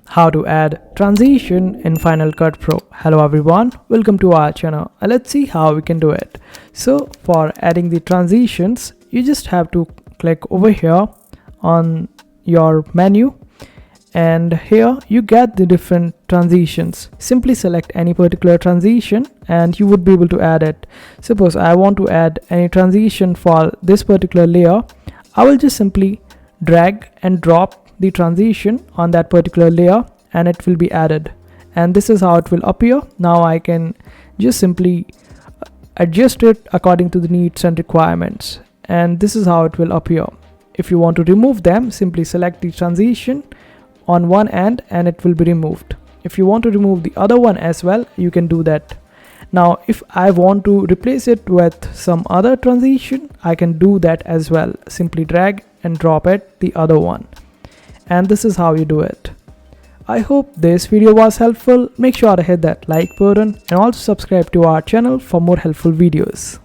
how to add transition in Final Cut Pro. Hello everyone, welcome to our channel. Let's see how we can do it. So for adding the transitions, you just have to click over here on your menu, and here you get the different transitions. Simply select any particular transition and you would be able to add it. Suppose I want to add any transition for this particular layer. I will just simply drag and drop the transition on that particular layer and it will be added, and this is how it will appear. Now I can just simply adjust it according to the needs and requirements, and this is how it will appear. If you want to remove them, simply select the transition on one end and it will be removed. If you want to remove the other one as well, you can do that. Now if I want to replace it with some other transition, I can do that as well. Simply drag and drop it the other one, and this is how you do it. I hope this video was helpful. Make sure to hit that like button and also subscribe to our channel for more helpful videos.